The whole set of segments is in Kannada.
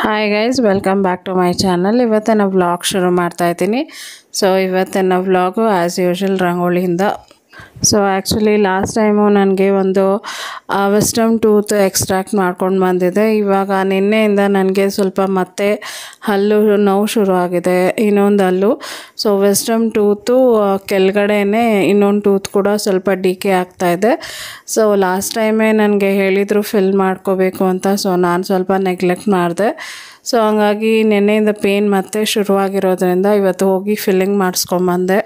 Hi guys, welcome back to my channel. ಇವತ್ತಿನ ವ್ಲಾಗ್ ಶುರು ಮಾಡ್ತಾ ಇದ್ದೀನಿ. ಸೊ ಇವತ್ತಿನ ವ್ಲಾಗು ಆ್ಯಸ್ ಯೂಶುವಲ್ ರಂಗೋಲಿಯಿಂದ. ಸೊ ಆ್ಯಕ್ಚುಲಿ ಲಾಸ್ಟ್ ಟೈಮು ನನಗೆ ಒಂದು ವಿಸ್ಡಮ್ ಟೂತ್ ಎಕ್ಸ್ಟ್ರಾಕ್ಟ್ ಮಾಡ್ಕೊಂಡು ಬಂದಿದೆ. ಇವಾಗ ನಿನ್ನೆಯಿಂದ ನನಗೆ ಸ್ವಲ್ಪ ಮತ್ತೆ ಹಲ್ಲು ನೋವು ಶುರು ಆಗಿದೆ, ಇನ್ನೊಂದು ಹಲ್ಲು. ಸೊ ವಿಸ್ಡಮ್ ಟೂತು ಕೆಳಗಡೆನೇ ಇನ್ನೊಂದು ಟೂತ್ ಕೂಡ ಸ್ವಲ್ಪ ಡಿಕೆ ಆಗ್ತಾಯಿದೆ. ಸೊ ಲಾಸ್ಟ್ ಟೈಮೇ ನನಗೆ ಹೇಳಿದರು ಫಿಲ್ ಮಾಡ್ಕೋಬೇಕು ಅಂತ. ಸೊ ನಾನು ಸ್ವಲ್ಪ ನೆಗ್ಲೆಕ್ಟ್ ಮಾಡಿದೆ. ಸೊ ಹಂಗಾಗಿ ನಿನ್ನೆಯಿಂದ ಪೇನ್ ಮತ್ತೆ ಶುರುವಾಗಿರೋದ್ರಿಂದ ಇವತ್ತು ಹೋಗಿ ಫಿಲ್ಲಿಂಗ್ ಮಾಡಿಸ್ಕೊಂಬಂದೆ.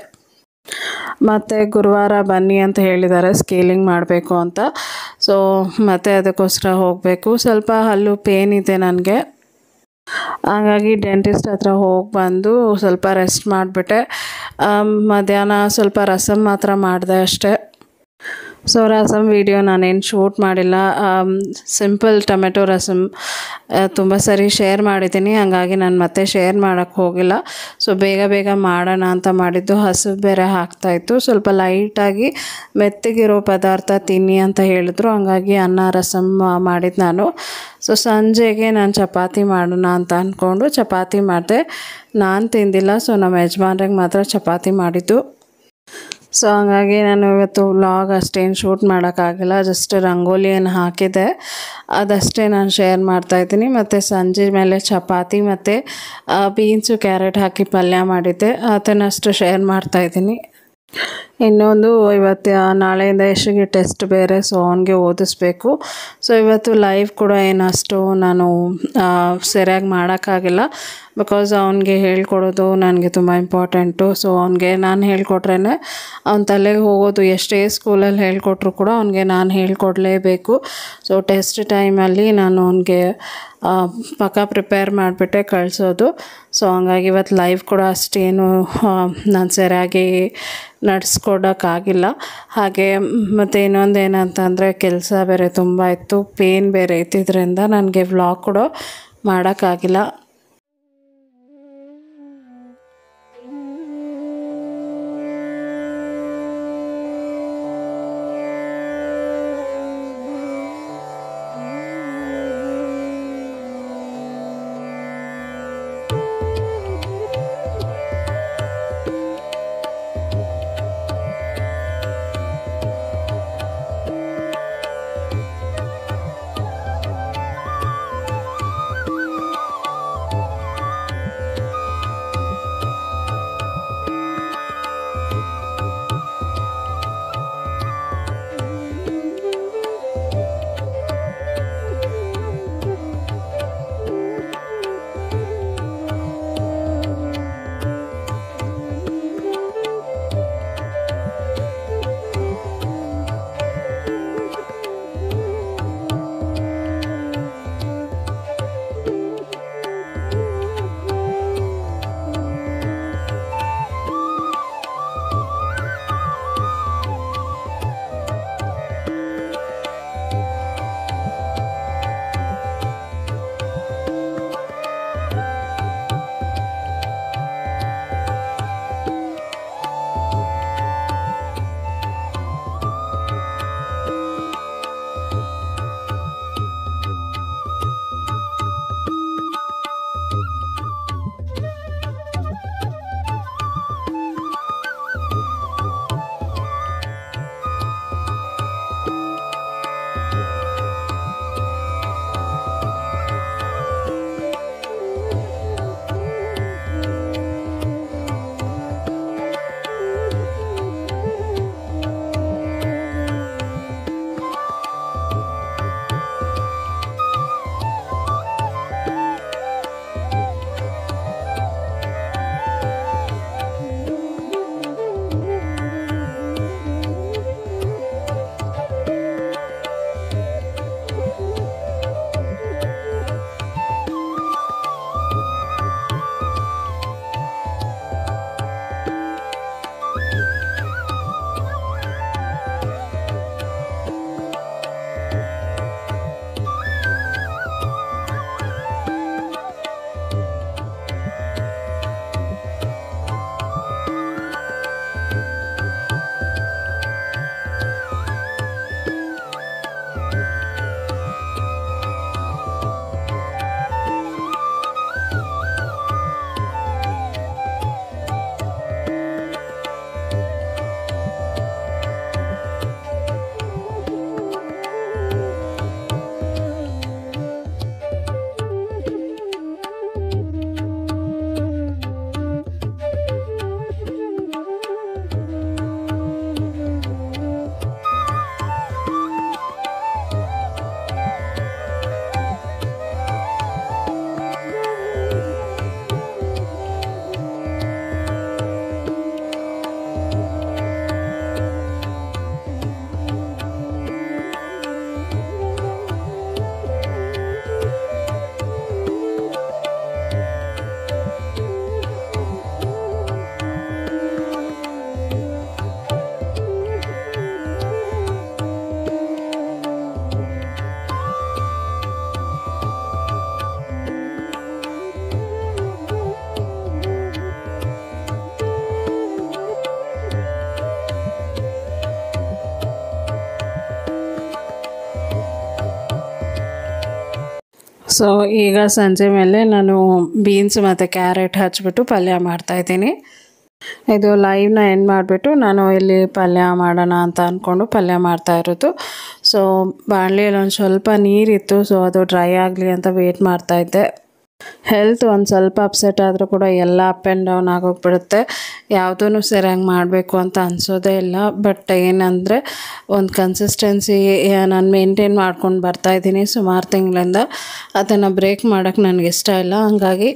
ಮತ್ತು ಗುರುವಾರ ಬನ್ನಿ ಅಂತ ಹೇಳಿದ್ದಾರೆ ಸ್ಕೇಲಿಂಗ್ ಮಾಡಬೇಕು ಅಂತ. ಸೊ ಮತ್ತೆ ಅದಕ್ಕೋಸ್ಕರ ಹೋಗಬೇಕು. ಸ್ವಲ್ಪ ಹಲ್ಲು ಪೇನ್ ಇದೆ ನನಗೆ, ಹಾಗಾಗಿ ಡೆಂಟಿಸ್ಟ್ ಹತ್ರ ಹೋಗಿ ಬಂದು ಸ್ವಲ್ಪ ರೆಸ್ಟ್ ಮಾಡಿಬಿಟ್ಟೆ. ಮಧ್ಯಾಹ್ನ ಸ್ವಲ್ಪ ರಸಮ್ ಮಾತ್ರ ಮಾಡಿದೆ ಅಷ್ಟೇ. ಸೊ ರಸಮ್ ವಿಡಿಯೋ ನಾನೇನು ಶೂಟ್ ಮಾಡಿಲ್ಲ. ಸಿಂಪಲ್ ಟೊಮೆಟೊ ರಸಮ್ ತುಂಬ ಸರಿ ಶೇರ್ ಮಾಡಿದ್ದೀನಿ, ಹಾಗಾಗಿ ನಾನು ಮತ್ತೆ ಶೇರ್ ಮಾಡೋಕ್ಕೆ ಹೋಗಿಲ್ಲ. ಸೊ ಬೇಗ ಬೇಗ ಮಾಡೋಣ ಅಂತ ಮಾಡಿದ್ದು. ಹಸು ಬೇರೆ ಹಾಕ್ತಾಯಿತ್ತು. ಸ್ವಲ್ಪ ಲೈಟಾಗಿ ಮೆತ್ತಗಿರೋ ಪದಾರ್ಥ ತಿನ್ನಿ ಅಂತ ಹೇಳಿದ್ರು, ಹಾಗಾಗಿ ಅನ್ನ ರಸಮ್ ಮಾಡಿದ್ದು ನಾನು. ಸೊ ಸಂಜೆಗೆ ನಾನು ಚಪಾತಿ ಮಾಡೋಣ ಅಂತ ಅಂದ್ಕೊಂಡು ಚಪಾತಿ ಮಾಡಿದೆ. ನಾನು ತಿಂದಿಲ್ಲ. ಸೊ ನಮ್ಮ ಯಜಮಾನ್ರಿಗೆ ಮಾತ್ರ ಚಪಾತಿ ಮಾಡಿದ್ದು. ಸೊ ಹಾಗಾಗಿ ನಾನು ಇವತ್ತು ವ್ಲಾಗ್ ಅಷ್ಟೇನು ಶೂಟ್ ಮಾಡೋಕ್ಕಾಗಿಲ್ಲ. ಜಸ್ಟ್ ರಂಗೋಲಿಯನ್ನು ಹಾಕಿದೆ, ಅದಷ್ಟೇ ನಾನು ಶೇರ್ ಮಾಡ್ತಾಯಿದ್ದೀನಿ. ಮತ್ತು ಸಂಜೆ ಮೇಲೆ ಚಪಾತಿ ಮತ್ತು ಬೀನ್ಸು ಕ್ಯಾರೆಟ್ ಹಾಕಿ ಪಲ್ಯ ಮಾಡಿದ್ದೆ, ಅದನ್ನಷ್ಟು ಶೇರ್ ಮಾಡ್ತಾಯಿದ್ದೀನಿ. ಇನ್ನೊಂದು ಇವತ್ತು ನಾಳೆಯಿಂದ ಯಶಿಗೆ ಟೆಸ್ಟ್ ಬೇರೆ, ಸೊ ಅವನಿಗೆ ಓದಿಸ್ಬೇಕು. ಸೊ ಇವತ್ತು ಲೈವ್ ಕೂಡ ಏನಷ್ಟು ನಾನು ಸರಿಯಾಗಿ ಮಾಡೋಕ್ಕಾಗಿಲ್ಲ, ಬಿಕಾಸ್ ಅವನಿಗೆ ಹೇಳ್ಕೊಡೋದು ನನಗೆ ತುಂಬ ಇಂಪಾರ್ಟೆಂಟು. ಸೊ ಅವನಿಗೆ ನಾನು ಹೇಳ್ಕೊಟ್ರೇ ಅವನ ತಲೆಗೆ ಹೋಗೋದು. ಎಷ್ಟೇ ಸ್ಕೂಲಲ್ಲಿ ಹೇಳ್ಕೊಟ್ರು ಕೂಡ ಅವನಿಗೆ ನಾನು ಹೇಳ್ಕೊಡ್ಲೇಬೇಕು. ಸೊ ಟೆಸ್ಟ್ ಟೈಮಲ್ಲಿ ನಾನು ಅವನಿಗೆ ಪಕ್ಕ ಪ್ರಿಪೇರ್ ಮಾಡಿಬಿಟ್ಟೆ ಕಳಿಸೋದು. ಸೊ ಹಂಗಾಗಿ ಇವತ್ತು ಲೈವ್ ಕೂಡ ಅಷ್ಟೇನು ನಾನು ಸರಿಯಾಗಿ ನಡೆಸ್ಕೊಡೋಕ್ಕಾಗಿಲ್ಲ. ಹಾಗೆ ಮತ್ತು ಇನ್ನೊಂದು ಏನಂತಂದರೆ ಕೆಲಸ ಬೇರೆ ತುಂಬ ಇತ್ತು, ಪೇನ್ ಬೇರೆ ಇದ್ದಿದ್ದರಿಂದ ನನಗೆ ವ್ಲಾಗ್ ಕೂಡ ಮಾಡೋಕ್ಕಾಗಿಲ್ಲ. ಸೊ ಈಗ ಸಂಜೆ ಮೇಲೆ ನಾನು ಬೀನ್ಸ್ ಮತ್ತು ಕ್ಯಾರೆಟ್ ಹಚ್ಬಿಟ್ಟು ಪಲ್ಯ ಮಾಡ್ತಾಯಿದ್ದೀನಿ. ಇದು ಲೈವ್ನ ಎಂಡ್ ಮಾಡಿಬಿಟ್ಟು ನಾನು ಇಲ್ಲಿ ಪಲ್ಯ ಮಾಡೋಣ ಅಂತ ಅಂದ್ಕೊಂಡು ಪಲ್ಯ ಮಾಡ್ತಾ ಇರೋದು. ಸೊ ಬಾಣಲೆಯಲ್ಲಿ ಒಂದು ಸ್ವಲ್ಪ ನೀರಿತ್ತು, ಸೊ ಅದು ಡ್ರೈ ಆಗಲಿ ಅಂತ ವೆಯ್ಟ್ ಮಾಡ್ತಾಯಿದ್ದೆ. ಹೆಲ್ತ್ ಒಂದು ಸ್ವಲ್ಪ ಅಪ್ಸೆಟ್ ಆದರೂ ಕೂಡ ಎಲ್ಲ ಅಪ್ ಆ್ಯಂಡ್ ಡೌನ್ ಆಗೋಗ್ಬಿಡುತ್ತೆ. ಯಾವುದೂ ಸರಿಯಾಗಿ ಮಾಡಬೇಕು ಅಂತ ಅನಿಸೋದೇ ಇಲ್ಲ. ಬಟ್ ಏನಂದರೆ ಒಂದು ಕನ್ಸಿಸ್ಟೆನ್ಸಿ ನಾನು ಮೇಂಟೈನ್ ಮಾಡ್ಕೊಂಡು ಬರ್ತಾಯಿದ್ದೀನಿ ಸುಮಾರು ತಿಂಗಳಿಂದ. ಅದನ್ನು ಬ್ರೇಕ್ ಮಾಡೋಕ್ಕೆ ನನಗೆ ಇಷ್ಟ ಇಲ್ಲ. ಹಾಗಾಗಿ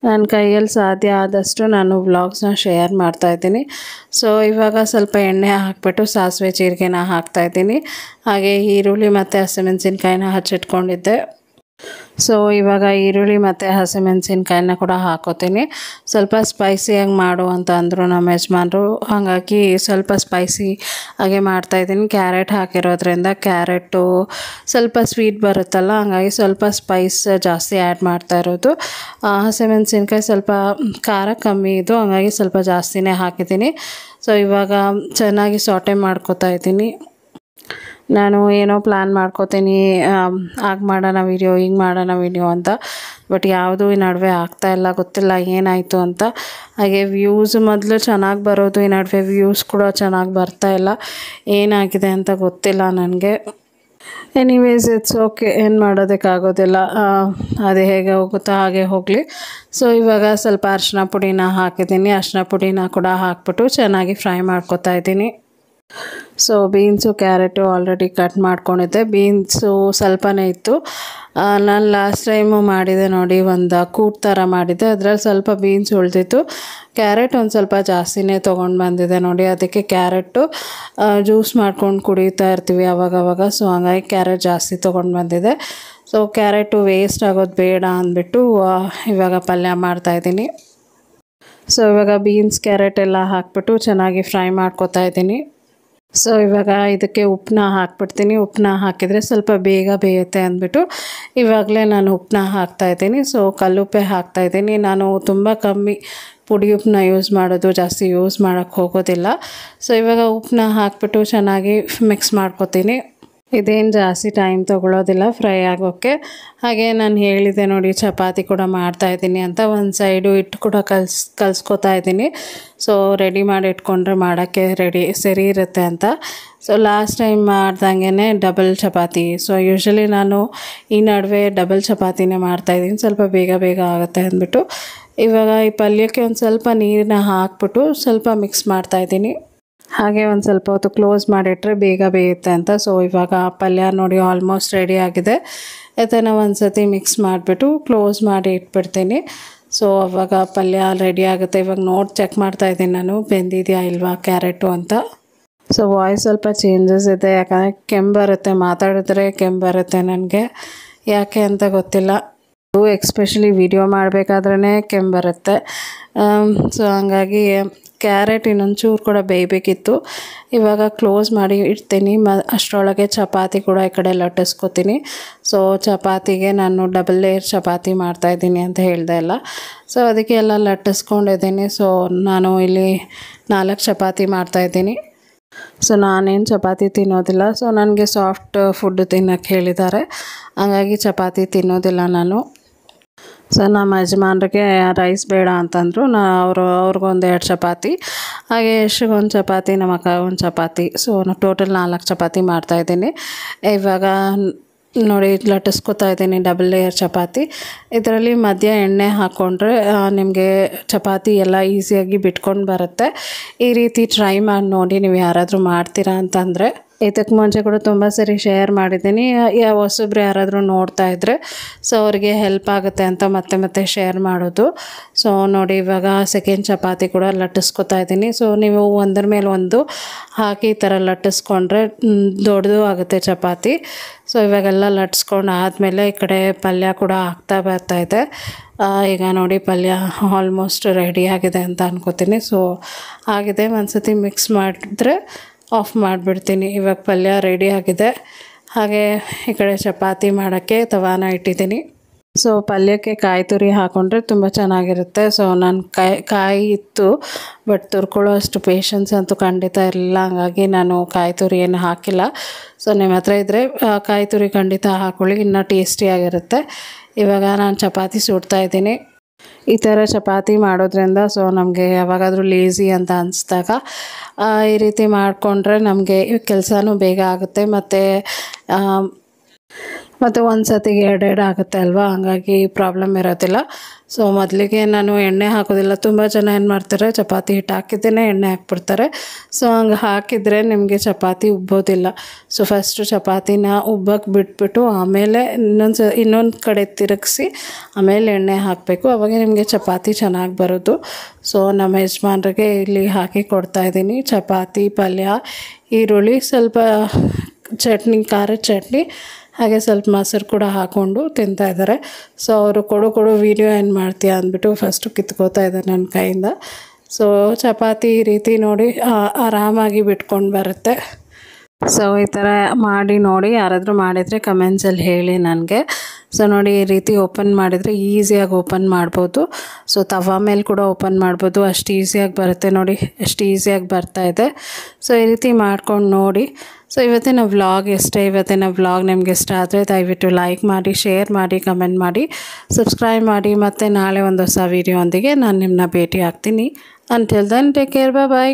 ನನ್ನ ಕೈಯಲ್ಲಿ ಸಾಧ್ಯ ಆದಷ್ಟು ನಾನು ವ್ಲಾಗ್ಸ್ನ ಶೇರ್ ಮಾಡ್ತಾಯಿದ್ದೀನಿ. ಸೊ ಇವಾಗ ಸ್ವಲ್ಪ ಎಣ್ಣೆ ಹಾಕಿಬಿಟ್ಟು ಸಾಸಿವೆ ಜೀರಿಗೆನ ಹಾಕ್ತಾಯಿದ್ದೀನಿ. ಹಾಗೆ ಈರುಳ್ಳಿ ಮತ್ತು ಹಸಿಮೆಣಸಿನ್ಕಾಯಿನ ಹಚ್ಚಿಟ್ಕೊಂಡಿದ್ದೆ. ಸೊ ಇವಾಗ ಈರುಳ್ಳಿ ಮತ್ತು ಹಸಿಮೆಣಸಿನ್ಕಾಯಿನ ಕೂಡ ಹಾಕೋತೀನಿ. ಸ್ವಲ್ಪ ಸ್ಪೈಸಿಯಾಗಿ ಮಾಡು ಅಂತ ಅಂದರು ನಮ್ಮ ಯಜಮಾನರು. ಹಾಗಾಗಿ ಸ್ವಲ್ಪ ಸ್ಪೈಸಿ ಹಾಗೆ ಮಾಡ್ತಾಯಿದ್ದೀನಿ. ಕ್ಯಾರೆಟ್ ಹಾಕಿರೋದ್ರಿಂದ ಕ್ಯಾರೆಟು ಸ್ವಲ್ಪ ಸ್ವೀಟ್ ಬರುತ್ತಲ್ಲ, ಹಾಗಾಗಿ ಸ್ವಲ್ಪ ಸ್ಪೈಸ್ ಜಾಸ್ತಿ ಆ್ಯಡ್ ಮಾಡ್ತಾ ಇರೋದು. ಹಸಿಮೆಣಸಿನ್ಕಾಯಿ ಸ್ವಲ್ಪ ಖಾರ ಕಮ್ಮಿ ಇದು, ಹಾಗಾಗಿ ಸ್ವಲ್ಪ ಜಾಸ್ತಿನೇ ಹಾಕಿದ್ದೀನಿ. ಸೊ ಇವಾಗ ಚೆನ್ನಾಗಿ ಸಾಟೆ ಮಾಡ್ಕೊತಾ ಇದ್ದೀನಿ. ನಾನು ಏನೋ ಪ್ಲ್ಯಾನ್ ಮಾಡ್ಕೋತೀನಿ, ಆಗ ಮಾಡೋಣ ವೀಡಿಯೋ, ಹಿಂಗೆ ಮಾಡೋಣ ವೀಡಿಯೋ ಅಂತ. ಬಟ್ ಯಾವುದೂ ಈ ನಡುವೆ ಆಗ್ತಾಯಿಲ್ಲ, ಗೊತ್ತಿಲ್ಲ ಏನಾಯಿತು ಅಂತ. ಹಾಗೆ ವ್ಯೂಸ್ ಮೊದಲು ಚೆನ್ನಾಗಿ ಬರೋದು, ಈ ನಡುವೆ ವ್ಯೂಸ್ ಕೂಡ ಚೆನ್ನಾಗಿ ಬರ್ತಾಯಿಲ್ಲ. ಏನಾಗಿದೆ ಅಂತ ಗೊತ್ತಿಲ್ಲ ನನಗೆ. ಎನಿವೇಸ್ ಇಟ್ಸ್ ಓಕೆ, ಏನು ಮಾಡೋದಕ್ಕಾಗೋದಿಲ್ಲ. ಅದು ಹೇಗೆ ಹೋಗುತ್ತೋ ಹಾಗೆ ಹೋಗಲಿ. ಸೊ ಇವಾಗ ಸ್ವಲ್ಪ ಅರಿಶಿನ ಪುಡಿನ ಹಾಕಿದ್ದೀನಿ. ಅರಿಶಿನ ಪುಡಿನ ಕೂಡ ಹಾಕ್ಬಿಟ್ಟು ಚೆನ್ನಾಗಿ ಫ್ರೈ ಮಾಡ್ಕೊತಾ ಇದ್ದೀನಿ. So beans carrot already cut ಮಾಡ್ಕೊಂಡಿದ್ದೆ. ಬೀನ್ಸು ಸ್ವಲ್ಪನೇ ಇತ್ತು. ನಾನು ಲಾಸ್ಟ್ ಟೈಮು ಮಾಡಿದೆ ನೋಡಿ, ಒಂದು ಕೂಟ್ ಥರ ಮಾಡಿದ್ದೆ, ಅದರಲ್ಲಿ ಸ್ವಲ್ಪ ಬೀನ್ಸ್ ಉಳಿದಿತ್ತು. ಕ್ಯಾರೆಟ್ ಒಂದು ಸ್ವಲ್ಪ ಜಾಸ್ತಿನೇ ತೊಗೊಂಡು ಬಂದಿದೆ ನೋಡಿ. ಅದಕ್ಕೆ ಕ್ಯಾರೆಟು ಜ್ಯೂಸ್ ಮಾಡ್ಕೊಂಡು ಕುಡಿತಾ ಇರ್ತೀವಿ ಅವಾಗವಾಗ. ಸೊ ಹಂಗಾಗಿ ಕ್ಯಾರೆಟ್ ಜಾಸ್ತಿ ತೊಗೊಂಡು ಬಂದಿದೆ. ಸೊ ಕ್ಯಾರೆಟು ವೇಸ್ಟ್ ಆಗೋದು ಬೇಡ ಅಂದ್ಬಿಟ್ಟು ಇವಾಗ ಪಲ್ಯ ಮಾಡ್ತಾಯಿದ್ದೀನಿ. ಸೊ ಇವಾಗ ಬೀನ್ಸ್ ಕ್ಯಾರೆಟ್ ಎಲ್ಲ ಹಾಕ್ಬಿಟ್ಟು ಚೆನ್ನಾಗಿ ಫ್ರೈ ಮಾಡ್ಕೊತಾ ಇದ್ದೀನಿ. ಸೊ ಇವಾಗ ಇದಕ್ಕೆ ಉಪ್ಪನ್ನ ಹಾಕ್ಬಿಡ್ತೀನಿ. ಉಪ್ಪನ್ನ ಹಾಕಿದರೆ ಸ್ವಲ್ಪ ಬೇಗ ಬೇಯುತ್ತೆ ಅಂದ್ಬಿಟ್ಟು ಇವಾಗಲೇ ನಾನು ಉಪ್ಪನ್ನ ಹಾಕ್ತಾಯಿದ್ದೀನಿ. ಸೊ ಕಲ್ಲುಪ್ಪೆ ಹಾಕ್ತಾಯಿದ್ದೀನಿ. ನಾನು ತುಂಬ ಕಮ್ಮಿ ಪುಡಿ ಉಪ್ಪನ್ನ ಯೂಸ್ ಮಾಡೋದು, ಜಾಸ್ತಿ ಯೂಸ್ ಮಾಡೋಕ್ಕೆ ಹೋಗೋದಿಲ್ಲ. ಸೊ ಇವಾಗ ಉಪ್ಪನ್ನ ಹಾಕ್ಬಿಟ್ಟು ಚೆನ್ನಾಗಿ ಮಿಕ್ಸ್ ಮಾಡ್ಕೊತೀನಿ. ಇದೇನು ಜಾಸ್ತಿ ಟೈಮ್ ತೊಗೊಳ್ಳೋದಿಲ್ಲ ಫ್ರೈ ಆಗೋಕ್ಕೆ. ಹಾಗೆ ನಾನು ಹೇಳಿದೆ ನೋಡಿ, ಚಪಾತಿ ಕೂಡ ಮಾಡ್ತಾಯಿದ್ದೀನಿ ಅಂತ. ಒಂದು ಸೈಡು ಹಿಟ್ಟು ಕೂಡ ಕಲಿಸ್ಕೊತಾ ಇದ್ದೀನಿ. ಸೊ ರೆಡಿ ಮಾಡಿ ಇಟ್ಕೊಂಡ್ರೆ ಮಾಡೋಕ್ಕೆ ಸರಿ ಇರುತ್ತೆ ಅಂತ. ಸೊ ಲಾಸ್ಟ್ ಟೈಮ್ ಮಾಡ್ದಂಗೆ ಡಬಲ್ ಚಪಾತಿ. ಸೊ ಯೂಶ್ವಲಿ ನಾನು ಈ ನಡುವೆ ಡಬಲ್ ಚಪಾತಿನೇ ಮಾಡ್ತಾಯಿದ್ದೀನಿ, ಸ್ವಲ್ಪ ಬೇಗ ಆಗುತ್ತೆ ಅಂದ್ಬಿಟ್ಟು. ಇವಾಗ ಈ ಪಲ್ಯಕ್ಕೆ ಒಂದು ಸ್ವಲ್ಪ ನೀರನ್ನ ಹಾಕ್ಬಿಟ್ಟು ಸ್ವಲ್ಪ ಮಿಕ್ಸ್ ಮಾಡ್ತಾಯಿದ್ದೀನಿ. ಹಾಗೆ ಒಂದು ಸ್ವಲ್ಪ ಹೊತ್ತು ಕ್ಲೋಸ್ ಮಾಡಿಟ್ರೆ ಬೇಗ ಬೇಯುತ್ತೆ ಅಂತ. ಸೊ ಇವಾಗ ಪಲ್ಯ ನೋಡಿ ಆಲ್ಮೋಸ್ಟ್ ರೆಡಿ ಆಗಿದೆ. ಇದನ್ನು ಒಂದು ಸತಿ ಮಿಕ್ಸ್ ಮಾಡಿಬಿಟ್ಟು ಕ್ಲೋಸ್ ಮಾಡಿ ಇಟ್ಬಿಡ್ತೀನಿ. ಸೊ ಅವಾಗ ಪಲ್ಯ ರೆಡಿ ಆಗುತ್ತೆ. ಇವಾಗ ಚೆಕ್ ಮಾಡ್ತಾಯಿದ್ದೀನಿ ನಾನು, ಬೆಂದಿದೆಯಾ ಇಲ್ವಾ ಕ್ಯಾರೆಟು ಅಂತ. ಸೊ ವಾಯ್ಸ್ ಸ್ವಲ್ಪ ಚೇಂಜಸ್ ಇದೆ, ಯಾಕಂದರೆ ಕೆಮ್ಮು ಬರುತ್ತೆ, ಮಾತಾಡಿದ್ರೆ ಕೆಮ್ಮು ಬರುತ್ತೆ ನನಗೆ. ಯಾಕೆ ಅಂತ ಗೊತ್ತಿಲ್ಲ. ಎಕ್ಸ್ಪೆಷಲಿ ವಿಡಿಯೋ ಮಾಡಬೇಕಾದ್ರೇ ಕೆಮ್ಮು ಬರುತ್ತೆ. ಸೊ ಹಂಗಾಗಿ ಕ್ಯಾರೆಟ್ ಇನ್ನೊಂಚೂರು ಕೂಡ ಬೇಯಬೇಕಿತ್ತು. ಇವಾಗ ಕ್ಲೋಸ್ ಮಾಡಿ ಇಡ್ತೀನಿ. ಅಷ್ಟರೊಳಗೆ ಚಪಾತಿ ಕೂಡ ಈ ಕಡೆ ಲಟ್ಟಿಸ್ಕೊತೀನಿ. ಸೊ ಚಪಾತಿಗೆ ನಾನು ಡಬಲ್ ಲೇಯರ್ ಚಪಾತಿ ಮಾಡ್ತಾಯಿದ್ದೀನಿ ಅಂತ ಹೇಳ್ದೆ ಅಲ್ಲ. ಸೊ ಅದಕ್ಕೆ ಎಲ್ಲ ಲಟ್ಟಿಸ್ಕೊಂಡಿದ್ದೀನಿ. ಸೊ ನಾನು ಇಲ್ಲಿ 4 ಚಪಾತಿ ಮಾಡ್ತಾಯಿದ್ದೀನಿ. ಸೊ ನಾನೇನು ಚಪಾತಿ ತಿನ್ನೋದಿಲ್ಲ. ಸೊ ನನಗೆ ಸಾಫ್ಟ್ ಫುಡ್ ತಿನ್ನೋಕ್ಕೆ ಹೇಳಿದ್ದಾರೆ, ಹಾಗಾಗಿ ಚಪಾತಿ ತಿನ್ನೋದಿಲ್ಲ ನಾನು. ಸೊ ನಮ್ಮ ಯಜಮಾನ್ರಿಗೆ ರೈಸ್ ಬೇಡ ಅಂತಂದರು. ಅವ್ರಿಗೊಂದು 2 ಚಪಾತಿ, ಹಾಗೆ ಯಶ್ಗೊಂದು ಚಪಾತಿ, ನಮ್ಮ ಅಕ್ಕಗೊಂದು ಚಪಾತಿ. ಸೊ ಟೋಟಲ್ 4 ಚಪಾತಿ ಮಾಡ್ತಾಯಿದ್ದೀನಿ. ಇವಾಗ ನೋಡಿ ಲಟ್ಟಿಸ್ಕೊತಾ ಇದ್ದೀನಿ ಡಬಲ್ ಲೇಯರ್ ಚಪಾತಿ. ಇದರಲ್ಲಿ ಮಧ್ಯ ಎಣ್ಣೆ ಹಾಕ್ಕೊಂಡ್ರೆ ನಿಮಗೆ ಚಪಾತಿ ಎಲ್ಲ ಈಸಿಯಾಗಿ ಬಿಟ್ಕೊಂಡು ಬರುತ್ತೆ. ಈ ರೀತಿ ಟ್ರೈ ಮಾಡಿ ನೋಡಿ, ನೀವು ಯಾರಾದರೂ ಮಾಡ್ತೀರಾ ಅಂತಂದರೆ. ಇದಕ್ಕೆ ಮುಂಚೆ ಕೂಡ ತುಂಬ ಸರಿ ಶೇರ್ ಮಾಡಿದ್ದೀನಿ. ಹೊಸಬ್ರು ಯಾರಾದರೂ ನೋಡ್ತಾ ಇದ್ದರೆ ಸೊ ಅವರಿಗೆ ಹೆಲ್ಪ್ ಆಗುತ್ತೆ ಅಂತ ಮತ್ತೆ ಶೇರ್ ಮಾಡೋದು. ಸೊ ನೋಡಿ ಇವಾಗ ಸೆಕೆಂಡ್ ಚಪಾತಿ ಕೂಡ ಲಟ್ಟಿಸ್ಕೊತಾ ಇದ್ದೀನಿ. ಸೊ ನೀವು ಒಂದರ ಮೇಲೆ ಒಂದು ಹಾಕಿ ಈ ಥರ ಲಟ್ಟಿಸ್ಕೊಂಡ್ರೆ ದೊಡ್ಡದು ಆಗುತ್ತೆ ಚಪಾತಿ. ಸೊ ಇವಾಗೆಲ್ಲ ಲಟ್ಸ್ಕೊಂಡು ಆದಮೇಲೆ ಈ ಕಡೆ ಪಲ್ಯ ಕೂಡ ಆಗ್ತಾ ಬರ್ತಾಯಿದೆ. ಈಗ ನೋಡಿ ಪಲ್ಯ ಆಲ್ಮೋಸ್ಟ್ ರೆಡಿ ಆಗಿದೆ ಅಂತ ಅನ್ಕೋತೀನಿ. ಸೊ ಆಗಿದೆ, ಒಂದು ಸತಿ ಮಿಕ್ಸ್ ಮಾಡಿದ್ರೆ ಆಫ್ ಮಾಡಿಬಿಡ್ತೀನಿ. ಇವಾಗ ಪಲ್ಯ ರೆಡಿ ಆಗಿದೆ. ಹಾಗೆ ಈ ಕಡೆ ಚಪಾತಿ ಮಾಡೋಕ್ಕೆ ತವಾನ ಇಟ್ಟಿದ್ದೀನಿ. ಸೊ ಪಲ್ಯಕ್ಕೆ ಕಾಯಿ ತುರಿ ಹಾಕ್ಕೊಂಡ್ರೆ ತುಂಬ ಚೆನ್ನಾಗಿರುತ್ತೆ. ಸೊ ನಾನು ಕಾಯಿ ಇತ್ತು, ಬಟ್ ತುರ್ಕೊಳ್ಳೋ ಅಷ್ಟು ಪೇಷನ್ಸ್ ಅಂತೂ ಖಂಡಿತ ಇರಲಿಲ್ಲ. ಹಂಗಾಗಿ ನಾನು ಕಾಯಿ ತುರಿ ಏನು ಹಾಕಿಲ್ಲ. ಸೊ ನಿಮ್ಮ ಹತ್ರ ಇದ್ದರೆ ಕಾಯಿ ತುರಿ ಖಂಡಿತ ಹಾಕ್ಕೊಳ್ಳಿ, ಇನ್ನೂ ಟೇಸ್ಟಿಯಾಗಿರುತ್ತೆ. ಇವಾಗ ನಾನು ಚಪಾತಿ ಸುಡ್ತಾಯಿದ್ದೀನಿ. ಈ ಥರ ಚಪಾತಿ ಮಾಡೋದ್ರಿಂದ ಸೊ ನಮಗೆ ಯಾವಾಗಾದರೂ ಲೇಝಿ ಅಂತ ಅನಿಸ್ದಾಗ ಈ ರೀತಿ ಮಾಡಿಕೊಂಡ್ರೆ ನಮಗೆ ಕೆಲಸನೂ ಬೇಗ ಆಗುತ್ತೆ. ಮತ್ತು ಒಂದು ಸತಿಗೆ ಎರಡೆರಡು ಆಗುತ್ತೆ ಅಲ್ವಾ, ಹಂಗಾಗಿ ಪ್ರಾಬ್ಲಮ್ ಇರೋದಿಲ್ಲ. ಸೊ ಮೊದಲಿಗೆ ನಾನು ಎಣ್ಣೆ ಹಾಕೋದಿಲ್ಲ. ತುಂಬ ಜನ ಏನು ಮಾಡ್ತಾರೆ, ಚಪಾತಿ ಹಿಟ್ಟು ಹಾಕಿದ್ದೇನೆ ಎಣ್ಣೆ ಹಾಕ್ಬಿಡ್ತಾರೆ. ಸೊ ಹಂಗೆ ಹಾಕಿದರೆ ನಿಮಗೆ ಚಪಾತಿ ಉಬ್ಬೋದಿಲ್ಲ. ಸೊ ಫಸ್ಟು ಚಪಾತಿನ ಉಬ್ಬಕ್ಕೆ ಬಿಟ್ಬಿಟ್ಟು ಆಮೇಲೆ ಇನ್ನೊಂದು ಕಡೆ ತಿರುಗಿಸಿ ಆಮೇಲೆ ಎಣ್ಣೆ ಹಾಕಬೇಕು. ಅವಾಗ ನಿಮಗೆ ಚಪಾತಿ ಚೆನ್ನಾಗಿ ಬರೋದು. ಸೊ ನಮ್ಮ ಯಜಮಾನ್ರಿಗೆ ಇಲ್ಲಿ ಹಾಕಿ ಕೊಡ್ತಾಯಿದ್ದೀನಿ. ಚಪಾತಿ, ಪಲ್ಯ, ಈರುಳ್ಳಿ, ಸ್ವಲ್ಪ ಚಟ್ನಿ, ಖಾರದ ಚಟ್ನಿ, ಹಾಗೆ ಸ್ವಲ್ಪ ಮೊಸರು ಕೂಡ ಹಾಕ್ಕೊಂಡು ತಿಂತಾಯಿದ್ದಾರೆ. ಸೊ ಅವರು ಕೊಡು ವೀಡಿಯೋ ಏನು ಮಾಡ್ತೀಯ ಅಂದ್ಬಿಟ್ಟು ಫಸ್ಟು ಕಿತ್ಕೋತಾ ಇದ್ದಾರೆ ನನ್ನ ಕೈಯಿಂದ. ಸೊ ಚಪಾತಿ ಈ ರೀತಿ ನೋಡಿ ಆರಾಮಾಗಿ ಬಿಟ್ಕೊಂಡು ಬರುತ್ತೆ. ಸೊ ಈ ಥರ ಮಾಡಿ ನೋಡಿ, ಯಾರಾದರೂ ಮಾಡಿದರೆ ಕಮೆಂಟ್ಸಲ್ಲಿ ಹೇಳಿ ನನಗೆ. ಸೊ ನೋಡಿ, ಈ ರೀತಿ ಓಪನ್ ಮಾಡಿದರೆ ಈಸಿಯಾಗಿ ಓಪನ್ ಮಾಡ್ಬೋದು. ಸೊ ತವಾ ಮೇಲೆ ಕೂಡ ಓಪನ್ ಮಾಡ್ಬೋದು, ಅಷ್ಟು ಈಸಿಯಾಗಿ ಬರುತ್ತೆ. ನೋಡಿ ಎಷ್ಟು ಈಸಿಯಾಗಿ ಬರ್ತಾಯಿದೆ. ಸೊ ಈ ರೀತಿ ಮಾಡ್ಕೊಂಡು ನೋಡಿ. ಸೊ ಇವತ್ತಿನ ವ್ಲಾಗ್ ಇಷ್ಟೇ. ಇವತ್ತಿನ ವ್ಲಾಗ್ ನಿಮಗೆ ಇಷ್ಟ ಆದರೆ ದಯವಿಟ್ಟು ಲೈಕ್ ಮಾಡಿ, ಶೇರ್ ಮಾಡಿ, ಕಮೆಂಟ್ ಮಾಡಿ, ಸಬ್ಸ್ಕ್ರೈಬ್ ಮಾಡಿ. ಮತ್ತು ನಾಳೆ ಒಂದು ಹೊಸ ವೀಡಿಯೋ ಒಂದಿಗೆ ನಾನು ನಿಮ್ಮನ್ನ ಭೇಟಿ ಆಗ್ತೀನಿ. ಅಂಟಿಲ್ ದೆನ್ ಟೇಕ್ ಕೇರ್, ಬಾಯ್.